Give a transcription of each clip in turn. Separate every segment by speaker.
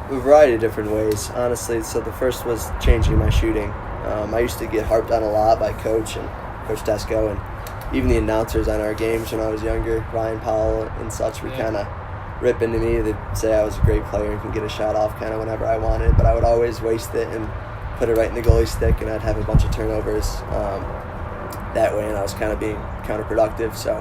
Speaker 1: A variety of different ways, honestly. So the first was changing my shooting. I used to get harped on a lot by Coach and Coach Tesco and even the announcers on our games when I was younger, Ryan Powell and such, would kind of rip into me. They'd say I was a great player and could get a shot off kind of whenever I wanted, but I would always waste it and put it right in the goalie stick, and I'd have a bunch of turnovers that way, and I was kind of being counterproductive. So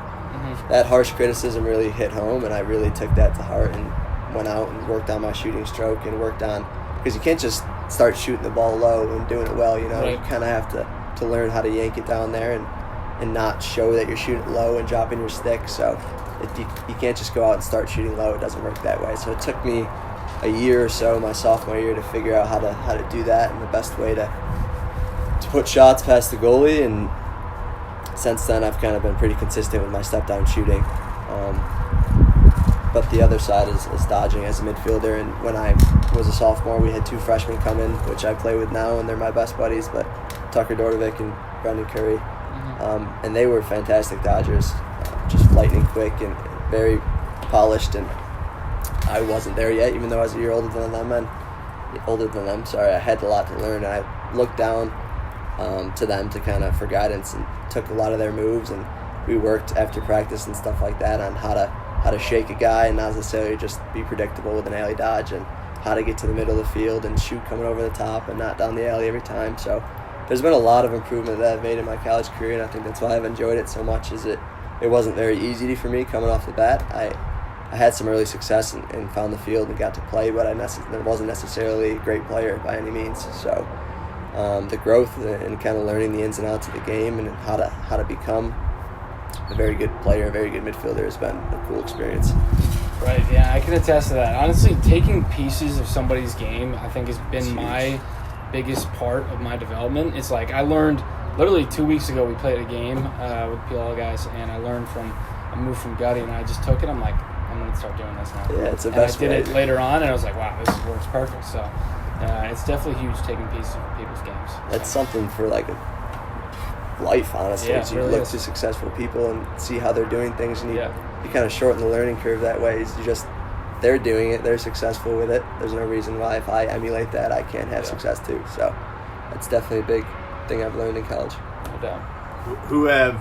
Speaker 1: that harsh criticism really hit home, and I really took that to heart and went out and worked on my shooting stroke and worked on, because you can't just start shooting the ball low and doing it well, you know. You kind of have to learn how to yank it down there and not show that you're shooting low and dropping your stick. So you can't just go out and start shooting low. It doesn't work that way. So it took me a year or so, my sophomore year, to figure out how to do that and the best way to put shots past the goalie. And since then, I've kind of been pretty consistent with my step down shooting. But the other side is dodging as a midfielder. And when I was a sophomore, we had two freshmen come in, which I play with now, and they're my best buddies, but Tucker Dordovic and Brendan Curry. And they were fantastic dodgers, just lightning quick and very polished. And I wasn't there yet, even though I was a year older than them. I had a lot to learn. And I looked down to them for guidance and took a lot of their moves. And we worked after practice and stuff like that on how to shake a guy and not necessarily just be predictable with an alley dodge, and how to get to the middle of the field and shoot coming over the top and not down the alley every time. So there's been a lot of improvement that I've made in my college career, and I think that's why I've enjoyed it so much. Is it wasn't very easy for me coming off the bat. I had some early success and found the field and got to play, but I wasn't necessarily a great player by any means. So the growth and kind of learning the ins and outs of the game and how to become a very good player, a very good midfielder has been a cool experience.
Speaker 2: Right, yeah, I can attest to that. Honestly, taking pieces of somebody's game, I think, has been my biggest part of my development. It's like I learned literally 2 weeks ago, we played a game with PLL guys, and I learned from a move from Gutty, and I just took it. I'm like, I'm going to start doing this now.
Speaker 1: Yeah, it's the best way.
Speaker 2: I did it later on, and I was like, wow, this works perfect. So it's definitely huge taking pieces of people's games.
Speaker 1: That's something for like a life, honestly.
Speaker 2: Yeah,
Speaker 1: so you look to successful people and see how they're doing things, and you kind of shorten the learning curve that way. They're doing it, they're successful with it. There's no reason why if I emulate that, I can't have success too. So that's definitely a big thing I've learned in college.
Speaker 2: No doubt.
Speaker 3: Who have,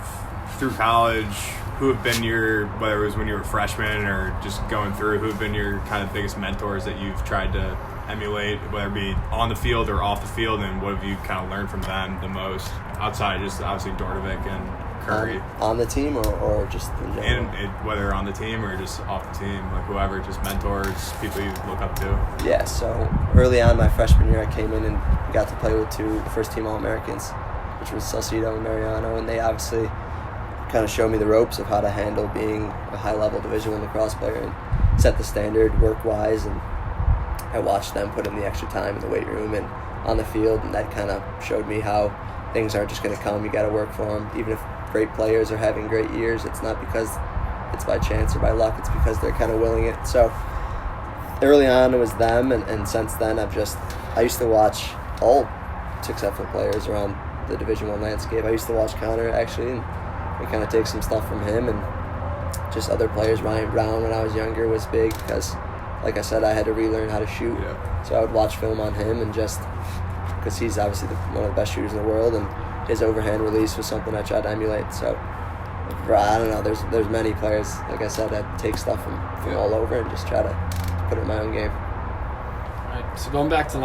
Speaker 3: through college, who have been your, whether it was when you were a freshman or just going through, who have been your kind of biggest mentors that you've tried to emulate, whether it be on the field or off the field, and what have you kind of learned from them the most, outside just obviously Dordovic and Curry?
Speaker 1: On the team or just in general?
Speaker 3: And whether on the team or just off the team, like whoever, just mentors, people you look up to.
Speaker 1: Yeah, so early on my freshman year, I came in and got to play with two first-team All-Americans, which was Salcido and Mariano, and they obviously kind of showed me the ropes of how to handle being a high-level Division I lacrosse player and set the standard work-wise. And I watched them put in the extra time in the weight room and on the field, and that kind of showed me how things aren't just going to come. You got to work for them. Even if great players are having great years, it's not because it's by chance or by luck. It's because they're kind of willing it. So early on it was them, and since then I used to watch all successful players around the Division I landscape. I used to watch Connor, actually, and I kind of take some stuff from him, and just other players. Ryan Brown, when I was younger, was big because, like I said, I had to relearn how to shoot. So I would watch film on him, and just because he's obviously one of the best shooters in the world, and his overhand release was something I tried to emulate. So I don't know, there's many players, like I said, that take stuff from all over and just try to put it in my own game.
Speaker 2: All right, so going back to